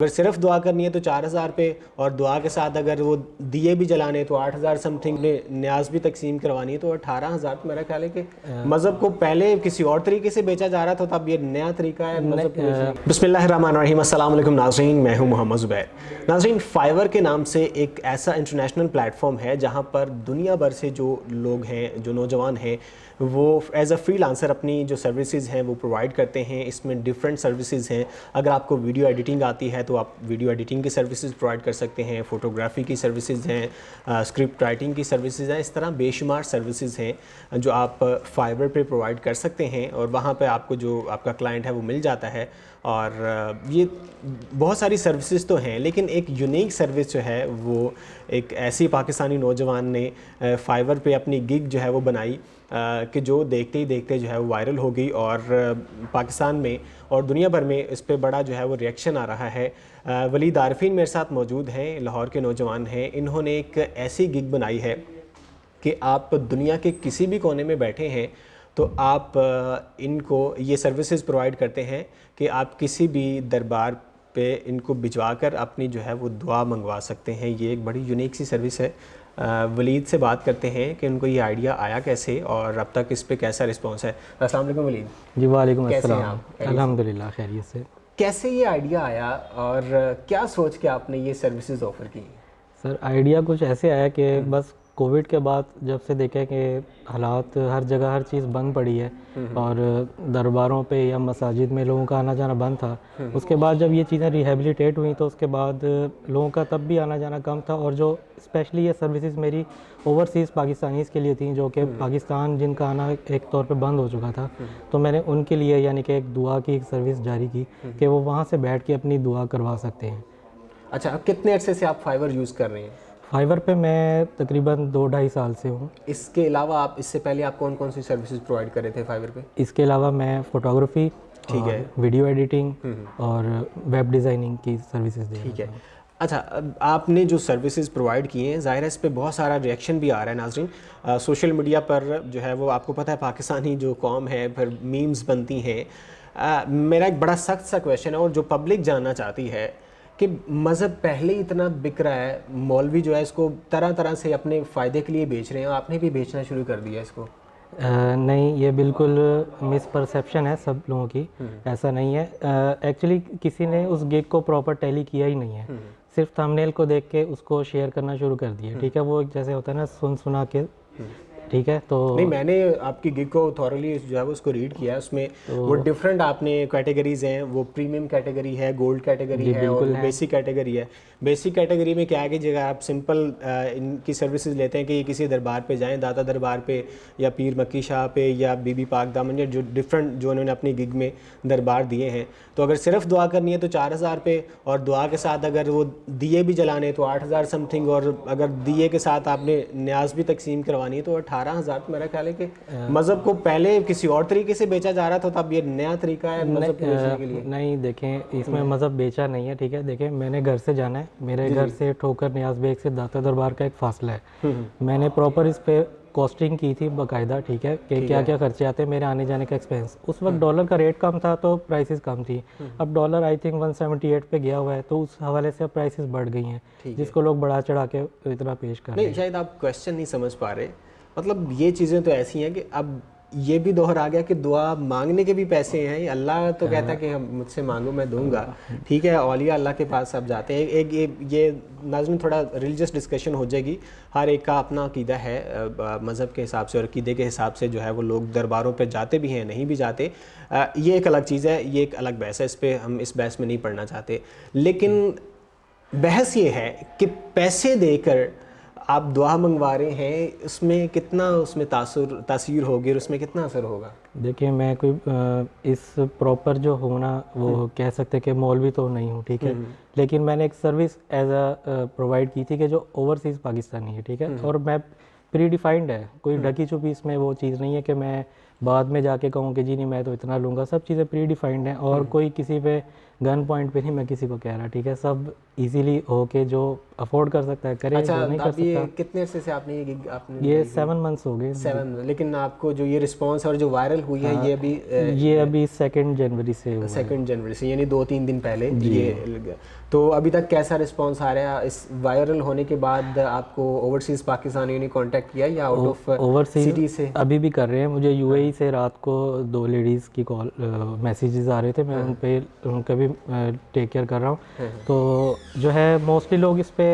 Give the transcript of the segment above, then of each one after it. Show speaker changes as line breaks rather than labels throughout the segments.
اگر صرف دعا کرنی ہے تو 4000 پہ، اور دعا کے ساتھ اگر وہ دیے بھی جلانے تو 8000 سم تھنگ میں نیاز بھی تقسیم کروانی ہے تو 18000. میرا خیال ہے کہ مذہب کو پہلے کسی اور طریقے سے بیچا جا رہا تھا، تب یہ نیا طریقہ ہے مذہب کو. بسم اللہ الرحمن الرحیم. السلام علیکم ناظرین، میں ہوں محمد زبیر. ناظرین، فائیور کے نام سے ایک ایسا انٹرنیشنل پلیٹ فارم ہے جہاں پر دنیا بھر سے جو لوگ ہیں، جو نوجوان ہیں، وہ ایز اے فری لانسر اپنی جو سروسز ہیں وہ پرووائڈ کرتے ہیں. اس میں ڈفرینٹ سروسز ہیں. اگر آپ کو ویڈیو ایڈیٹنگ آتی ہے تو آپ ویڈیو ایڈیٹنگ کی سروسز پرووائڈ کر سکتے ہیں، فوٹوگرافی کی سروسز ہیں، اسکرپٹ رائٹنگ کی سروسز ہیں. اس طرح بے شمار سروسز ہیں جو آپ فائیور پہ پرووائڈ کر سکتے ہیں، اور وہاں پہ آپ کو جو آپ کا کلائنٹ ہے وہ مل جاتا ہے. اور یہ بہت ساری سروسز تو ہیں، لیکن ایک یونیک سروس جو ہے وہ ایک ایسی پاکستانی نوجوان نے فائیور پہ اپنی گگ جو ہے وہ بنائی کہ جو دیکھتے ہی دیکھتے جو ہے وہ وائرل ہو گئی، اور پاکستان میں اور دنیا بھر میں اس پہ بڑا جو ہے وہ ریئیکشن آ رہا ہے. ولید عارفین میرے ساتھ موجود ہیں، لاہور کے نوجوان ہیں. انہوں نے ایک ایسی گگ بنائی ہے کہ آپ دنیا کے کسی بھی کونے میں بیٹھے ہیں تو آپ ان کو یہ سروسز پرووائڈ کرتے ہیں کہ آپ کسی بھی دربار پہ ان کو بھجوا کر اپنی جو ہے وہ دعا منگوا سکتے ہیں. یہ ایک بڑی یونیک سی سروس ہے. ولید سے بات کرتے ہیں کہ ان کو یہ آئیڈیا آیا کیسے اور اب تک اس پہ کیسا رسپانس ہے. السلام علیکم ولید.
جی وعلیکم
کیسے ہیں
السلام.
آپ؟
الحمدللہ خیریت سے.
کیسے یہ آئیڈیا آیا اور کیا سوچ کے آپ نے یہ سروسز آفر کی؟
سر آئیڈیا کچھ ایسے آیا کہ بس کووڈ کے بعد جب سے دیکھیں کہ حالات ہر جگہ ہر چیز بند پڑی ہے اور درباروں پہ یا مساجد میں لوگوں کا آنا جانا بند تھا، اس کے بعد جب یہ چیزیں ریہیبلیٹیٹ ہوئیں تو اس کے بعد لوگوں کا تب بھی آنا جانا کم تھا. اور جو اسپیشلی یہ سروسز میری اوورسیز پاکستانیز کے لیے تھیں جو کہ پاکستان جن کا آنا ایک طور پہ بند ہو چکا تھا، تو میں نے ان کے لیے یعنی کہ ایک دعا کی ایک سروس جاری کی کہ وہ وہاں سے بیٹھ کے اپنی دعا کروا سکتے ہیں.
اچھا، اب کتنے عرصے سے آپ فائیور یوز کر رہے ہیں؟
فائیور پہ میں تقریباً 2-2.5 سال سے ہوں.
اس کے علاوہ آپ اس سے پہلے آپ کون کون سی سروسز پرووائڈ کر رہے تھے فائیور پہ؟
اس کے علاوہ میں فوٹوگرافی،
ٹھیک ہے،
ویڈیو ایڈیٹنگ اور ویب ڈیزائننگ کی سروسز دے
ٹھیک ہے. اچھا، آپ نے جو سروسز پرووائڈ کی ہیں، ظاہر ہے اس پہ بہت سارا ریئیکشن بھی آ رہا ہے. ناظرین، سوشل میڈیا پر جو ہے وہ آپ کو پتہ ہے پاکستانی جو قوم ہے پھر میمز بنتی ہیں. میرا ایک بڑا سخت سا کویشچن ہے اور جو پبلک جاننا چاہتی ہے کہ مذہب پہلے ہی اتنا بک رہا ہے، مولوی جو ہے اس کو طرح طرح سے اپنے فائدے کے لیے بیچ رہے ہیں، آپ نے بھی بیچنا شروع کر دیا اس کو.
نہیں، یہ بالکل مس پرسیپشن ہے سب لوگوں کی. ایسا نہیں ہے. ایکچولی کسی نے اس گگ کو پراپر ٹیلی کیا ہی نہیں ہے، صرف تھمبنیل کو دیکھ کے اس کو شیئر کرنا شروع کر دیا. ٹھیک ہے، وہ جیسے ہوتا ہے نا سنا کے. ٹھیک ہے، تو
نہیں، میں نے آپ کی گگ کو تھورلی جو ہے وہ اس کو ریڈ کیا. اس میں وہ ڈفرینٹ آپ نے کیٹیگریز ہیں، وہ پریمیم کیٹیگری ہے، گولڈ کیٹیگری ہے اور بیسک کیٹیگری ہے. بیسک کیٹیگری میں کیا ہے کہ جگہ آپ سمپل ان کی سروسز لیتے ہیں کہ یہ کسی دربار پہ جائیں، داتا دربار پہ یا پیر مکی شاہ پہ یا بی بی پاک دامن، یا جو ڈفرینٹ جو انہوں نے اپنی گگ میں دربار دیے ہیں. تو اگر صرف دعا کرنی ہے تو 4000 پہ، اور دعا کے ساتھ اگر وہ دیے بھی جلانے تو 8000 سم تھنگ، اور اگر دیے کے ساتھ آپ نے نیاز بھی تقسیم کروانی ہے تو 18000. میرا خیال ہے کہ مذہب کو پہلے کسی اور طریقے سے بیچا جا رہا تھا، تب یہ نیا طریقہ ہے مذہب کو بیچنے کے لیے.
نہیں، دیکھیں اس میں مذہب بیچا نہیں ہے. ٹھیک ہے، دیکھیں میں نے گھر سے جانا ہے، میرے گھر سے ٹھوکر نیاز بیگ سے داتا دربار کا ایک فاصلہ ہے. میں نے پراپر اس پہ کاسٹنگ کی تھی باقاعدہ. ٹھیک ہے، کہ کیا کیا خرچے آتے ہیں میرے آنے جانے کا ایکسپینس. اس وقت ڈالر کا ریٹ کم تھا تو پرائسز کم تھی. اب ڈالر آئی تھنک 178 پہ گیا ہوا ہے، تو اس حوالے سے اب پرائسز بڑھ گئی ہیں، جس کو لوگ بڑھا چڑھا کے اتنا پیش کر رہے ہیں.
نہیں، شاید آپ کویشچن نہیں سمجھ پا رہے. مطلب یہ چیزیں تو ایسی ہیں کہ اب یہ بھی دور آ گیا کہ دعا مانگنے کے بھی پیسے ہیں. اللہ تو کہتا ہے کہ مجھ سے مانگو میں دوں گا. ٹھیک ہے، اولیاء اللہ کے پاس اب جاتے ہیں. ایک یہ ناظرین تھوڑا ریلیجس ڈسکشن ہو جائے گی. ہر ایک کا اپنا عقیدہ ہے مذہب کے حساب سے، اور عقیدے کے حساب سے جو ہے وہ لوگ درباروں پہ جاتے بھی ہیں، نہیں بھی جاتے. یہ ایک الگ چیز ہے، یہ ایک الگ بحث ہے. اس پہ ہم اس بحث میں نہیں پڑھنا چاہتے. لیکن بحث یہ ہے کہ پیسے دے کر آپ دعا منگوا رہے ہیں، اس میں کتنا اس میں تاثیر ہوگی اور اس میں کتنا اثر ہوگا؟
دیکھیں میں کوئی اس پراپر جو ہونا وہ کہہ سکتے کہ مولوی تو نہیں ہوں. ٹھیک ہے، لیکن میں نے ایک سروس ایز اے پرووائڈ کی تھی کہ جو اوورسیز پاکستانی ہے. ٹھیک ہے، اور میں پری ڈیفائنڈ ہے، کوئی ڈھکی چھپی اس میں وہ چیز نہیں ہے کہ میں بعد میں جا کے کہوں کہ جی نہیں میں تو اتنا لوں گا. سب چیزیں پری ڈیفائنڈ ہیں اور کوئی کسی پہ گن پوائنٹ پہ نہیں میں کسی کو کہہ رہا, ٹھیک ہے, سب ایزیلی ہو کے جو افورڈ کر سکتا ہے کرے, جو نہیں کر سکتا.
کتنے عرصے سے آپ نے یہ گگ
یہ 7 months ہو گئے.
7. لیکن آپ کو جو یہ رسپانس اور جو وائرل ہوئی ہے
یہ ابھی 2 جنوری سے ہوا.
2 جنوری سے, یعنی 2-3 دن پہلے یہ. تو ابھی تک کیسا رسپانس آ رہا ہے؟ اس وائرل ہونے کے بعد آپ کو اوورسیز پاکستانیوں نے کانٹیکٹ کیا یا آؤٹ آف سٹی سے؟
ابھی بھی کر رہے ہیں. مجھے یو اے ای سے رات کو 2 لیڈیز کی کال میسیجز آ رہے تھے, میں ان پہ ان کا بھی ٹیک کیئر کر رہا ہوں. تو جو ہے موسٹلی لوگ اس پہ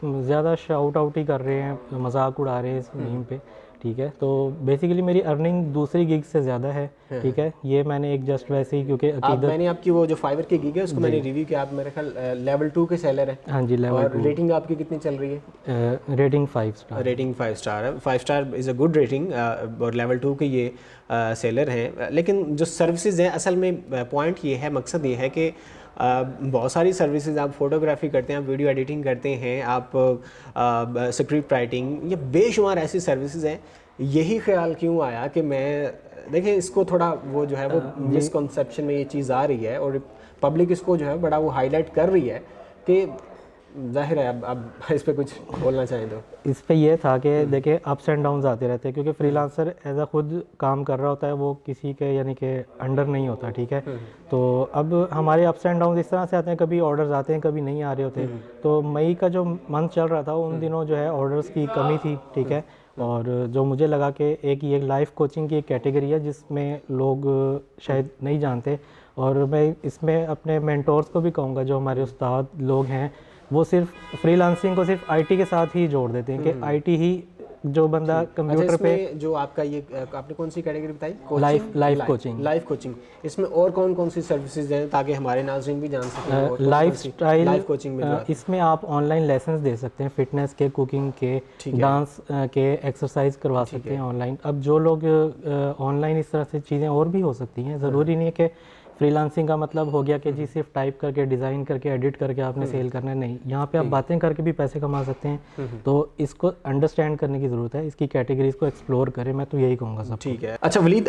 زیادہ شاؤٹ آؤٹ ہی کر رہے ہیں, مذاق اڑا رہے ہیں اس مہم پہ, ٹھیک ہے. تو بیسیکلی میری ارننگ دوسری گگ سے زیادہ ہے, ٹھیک ہے. یہ میں نے ایک جسٹ ویسے ہی کیونکہ
میں نے آپ کی وہ جو فائبر کی گگ ہے اس کو میں نے ریویو کیا, آپ میرے خیال لیول 2 کے سیلر ہیں.
ہاں جی, لیول 2.
ریٹنگ آپ کی کتنی چل رہی ہے؟
Rating 5 star.
ریٹنگ 5 اسٹار ہے. 5 star is a good rating, اور لیول 2 کے یہ سیلر ہیں. لیکن جو سروسز ہیں اصل میں پوائنٹ یہ ہے, مقصد یہ ہے کہ بہت ساری سروسز, آپ فوٹوگرافی کرتے ہیں, آپ ویڈیو ایڈیٹنگ کرتے ہیں, آپ اسکرپٹ رائٹنگ, یہ بے شمار ایسی سروسز ہیں. یہی خیال کیوں آیا کہ میں دیکھیں اس کو تھوڑا وہ جو ہے وہ مسکنسیپشن میں یہ چیز آ رہی ہے, اور پبلک اس کو جو ہے بڑا وہ ہائی لائٹ کر رہی ہے کہ ظاہر ہے اب اس پہ کچھ بولنا چاہیں تو.
اس پہ یہ تھا کہ دیکھیں اپس اینڈ ڈاؤنز آتے رہتے ہیں, کیونکہ فری لانسر ایز اے خود کام کر رہا ہوتا ہے, وہ کسی کے یعنی کہ انڈر نہیں ہوتا, ٹھیک ہے. تو اب ہمارے اپس اینڈ ڈاؤنز اس طرح سے آتے ہیں, کبھی آرڈرز آتے ہیں, کبھی نہیں آ رہے ہوتے. تو مئی کا جو منتھ چل رہا تھا ان دنوں جو ہے آرڈرز کی کمی تھی, ٹھیک ہے. اور جو مجھے لگا کہ ایک یہ لائف کوچنگ کی ایک کیٹیگری ہے جس میں لوگ شاید نہیں جانتے, اور میں اس میں اپنے مینٹورز کو بھی کہوں گا, جو ہمارے استاد لوگ ہیں وہ صرف فری لانسنگ کو صرف آئی ٹی کے ساتھ ہی جوڑ دیتے ہیں کہ آئی ٹی ہی جو بندہ کمپیوٹر پہ.
جو آپ کا یہ آپ نے کون سی کیٹیگری بتائی؟
Life coaching.
لائف کوچنگ, اس میں اور کون سی سروسز ہیں تاکہ ہمارے ناظرین بھی جان سکیں؟
لائف اسٹائل
لائف کوچنگ میں
اس میں آپ آن لائن لیسنس دے سکتے ہیں, فٹنس کے, کوکنگ کے, ڈانس کے, ایکسرسائز کروا سکتے ہیں آن لائن. اب جو لوگ آن لائن اس طرح سے چیزیں اور بھی ہو سکتی ہیں, ضروری نہیں ہے کہ فری لانسنگ کا مطلب ہو گیا کہ جی صرف ٹائپ کر کے, ڈیزائن کر کے, ایڈٹ کر کے آپ نے سیل کرنا ہے. نہیں, یہاں پہ آپ باتیں کر کے بھی پیسے کما سکتے ہیں. تو اس کو انڈرسٹینڈ کرنے کی ضرورت ہے, اس کی کیٹیگریز کو ایکسپلور کریں, میں تو یہی کہوں گا سب.
ٹھیک ہے. اچھا ولید,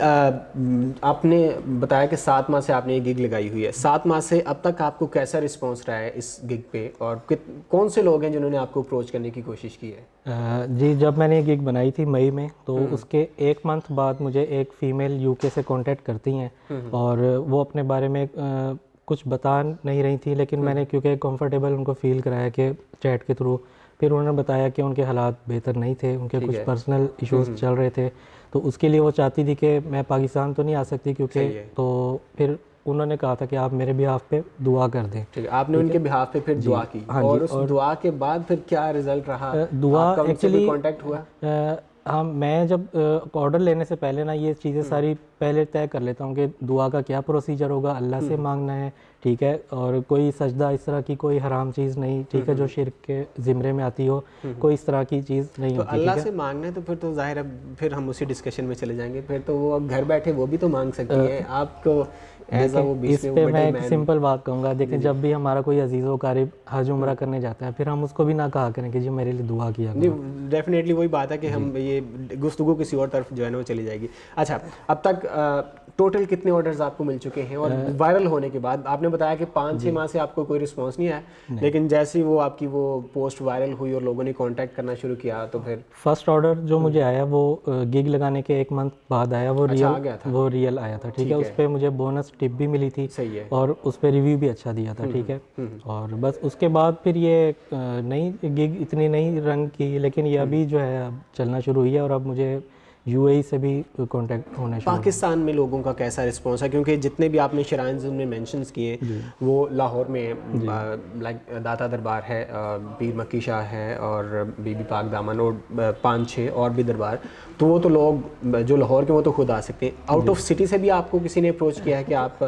آپ نے بتایا کہ 7 ماہ سے آپ نے یہ گگ لگائی ہوئی ہے. 7 ماہ سے اب تک آپ کو کیسا رسپانس رہا ہے اس گگ پہ, اور کون سے لوگ ہیں جنہوں نے آپ کو اپروچ کرنے کی کوشش کی ہے؟
جی, جب میں نے یہ گگ بنائی تھی مئی میں, تو اس کے 1 منتھ بعد مجھے ایک فیمیل یو کے سے کانٹیکٹ کرتی ہیں, اور وہ اپنے بارے میں کچھ بتا نہیں رہی تھی, لیکن میں نے کیونکہ کمفرٹیبل ان کو فیل کرایا کہ چیٹ کے تھرو, پھر انہوں نے بتایا کہ ان کے حالات بہتر نہیں تھے, ان کے کچھ پرسنل ایشوز چل رہے تھے, تو اس کے لیے وہ چاہتی تھی کہ میں پاکستان تو نہیں آ سکتی کیونکہ, تو پھر انہوں نے کہا تھا کہ آپ میرے بہاف پہ دعا کر دیں.
آپ نے ان کے بہاف پہ پھر دعا کی, اور اس دعا کے بعد پھر کیا رزلٹ رہا؟
دعا ایکچولی
کانٹیکٹ ہوا؟
ہاں, میں جب آرڈر لینے سے پہلے نا یہ چیزیں ساری پہلے طے کر لیتا ہوں کہ دعا کا کیا پروسیجر ہوگا, اللہ سے مانگنا ہے, ٹھیک ہے, اور کوئی سجدہ اس طرح کی کوئی حرام چیز نہیں, ٹھیک ہے, جو شرک کے زمرے میں آتی ہو, کوئی اس طرح کی چیز نہیں ہوتی.
تو اللہ سے مانگنا ہے تو پھر تو ظاہر ہے پھر ہم اسی ڈسکشن میں چلے جائیں گے, پھر تو وہ گھر بیٹھے وہ بھی تو مانگ سکتی ہیں آپ کو.
اس پہ میں ایک سمپل بات کہوں گا, دیکھیں جب بھی ہمارا کوئی عزیز و قریب حج عمرہ کرنے جاتا ہے, پھر ہم اس کو بھی نہ کہا کریں کہ جی میرے لیے دعا کیا کرو.
ڈیفینیٹلی وہی بات ہے کہ ہم یہ گفتگو کسی اور طرف جو ہے نا وہ چلی جائے گی. اچھا, اب تک ٹوٹل کتنے آرڈرز آپ کو مل چکے ہیں؟ اور وائرل ہونے کے بعد آپ نے بتایا کہ 5-6 ماہ سے آپ کو کوئی رسپانس نہیں آیا, لیکن جیسے ہی وہ آپ کی وہ پوسٹ وائرل ہوئی اور لوگوں نے کانٹیکٹ کرنا شروع کیا تو پھر
فرسٹ آرڈر جو مجھے آیا وہ گگ لگانے کے 1 منتھ بعد آیا, وہ ریئل آیا تھا, ٹھیک ہے. اس پہ مجھے بونس ٹپ بھی ملی تھی, اور اس پہ ریویو بھی اچھا دیا تھا, ٹھیک ہے. اور بس اس کے بعد پھر یہ نئی گگ اتنی نہیں رنگ کی, لیکن یہ ابھی جو ہے اب چلنا شروع ہوئی ہے, اور اب مجھے یو اے ای سے بھی کانٹیکٹ ہونا شروع.
پاکستان میں لوگوں کا کیسا رسپانس ہے؟ کیونکہ جتنے بھی آپ نے شرائنز میں مینشنز کیے وہ لاہور میں لائک داتا دربار ہے, پیر مکی شاہ ہے, اور بی بی پاک دامن, اور 5-6 اور بھی دربار, تو وہ تو لوگ جو لاہور کے وہ تو خود آ سکتے ہیں. آؤٹ آف سٹی سے بھی آپ کو کسی نے اپروچ کیا ہے کہ آپ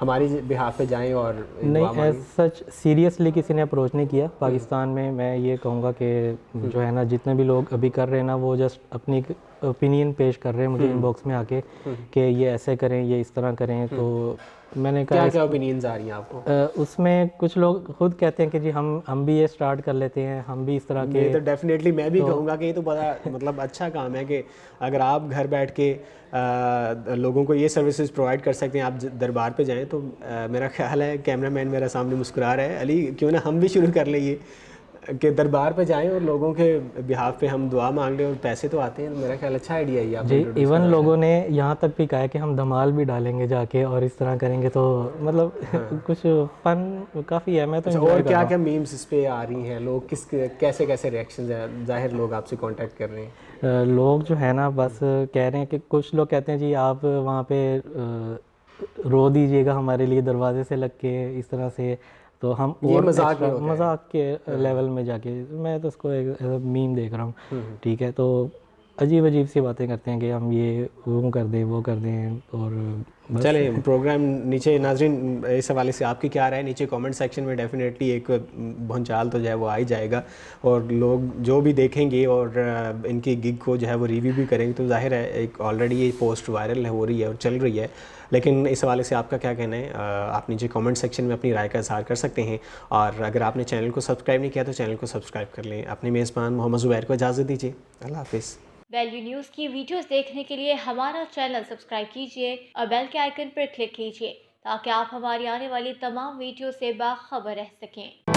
ہماری بہاف پہ جائیں؟ اور
نہیں, ایز سچ سیریسلی کسی نے اپروچ نہیں کیا پاکستان میں. میں یہ کہوں گا کہ جو ہے نا جتنے بھی لوگ ابھی کر رہے ہیں نا, وہ جسٹ اپنی اوپینین پیش کر رہے ہیں مجھے ان باکس میں آ کے کہ یہ ایسے کریں, یہ اس طرح کریں. تو میں نے کہا
کیا اوپینینز آ رہی ہیں آپ کو؟
اس میں کچھ لوگ خود کہتے ہیں کہ جی ہم بھی یہ سٹارٹ کر لیتے ہیں, ہم بھی اس طرح کے.
یہ تو ڈیفینیٹلی میں بھی کہوں گا کہ یہ تو بڑا مطلب اچھا کام ہے کہ اگر آپ گھر بیٹھ کے لوگوں کو یہ سروسز پرووائڈ کر سکتے ہیں. آپ دربار پہ جائیں تو میرا خیال ہے, کیمرہ مین میرا سامنے مسکرا رہا ہے, علی کیوں نہ ہم بھی شروع کر لیں یہ کہ دربار پہ جائیں اور لوگوں کے بہاف پہ ہم دعا مانگ لیں اور پیسے تو آتے ہیں. میرا خیال اچھا آئیڈیا ہے آپ
جی. ایون لوگوں نے یہاں تک بھی کہا ہے کہ ہم دھمال بھی ڈالیں گے جا کے اور اس طرح کریں گے, تو مطلب کچھ فن کافی ہے. میں تو
اور کیا کیا میمز اس پہ آ رہی ہیں, لوگ کیسے ریئیکشنز ہیں؟ ظاہر لوگ آپ سے کانٹیکٹ کر رہے ہیں.
لوگ جو ہے نا بس کہہ رہے ہیں کہ کچھ لوگ کہتے ہیں جی آپ وہاں پہ رو دیجیے گا ہمارے لیے دروازے سے لگ کے اس طرح سے, تو ہم اور مذاق کے لیول میں جا کے. میں تو اس کو ایک میم دیکھ رہا ہوں, ٹھیک ہے. تو عجیب سی باتیں کرتے ہیں کہ ہم یہ وہ کر دیں وہ کر دیں. اور
چلیں پروگرام نیچے ناظرین اس حوالے سے آپ کی کیا رائے نیچے کامنٹ سیکشن میں ڈیفینیٹلی ایک بھونچال تو جو ہے وہ آ ہی جائے گا, اور لوگ جو بھی دیکھیں گے اور ان کی گگ کو جو ہے وہ ریویو بھی کریں گے تو ظاہر ہے ایک آلریڈی یہ پوسٹ وائرل ہو رہی ہے اور چل رہی ہے. لیکن اس حوالے سے آپ کا کیا کہنا ہے, آپ نیچے کامنٹ سیکشن میں اپنی رائے کا اظہار کر سکتے ہیں. اور اگر آپ نے چینل کو سبسکرائب نہیں کیا تو چینل کو سبسکرائب کر لیں. اپنے میزبان محمد زبیر کو اجازت دیجیے. اللہ حافظ.
ویلیو نیوز کی ویڈیوز دیکھنے کے لیے ہمارا چینل سبسکرائب کیجیے اور بیل کے آئیکن پر کلک کیجیے تاکہ آپ ہماری آنے والی تمام ویڈیو سے باخبر رہ سکیں.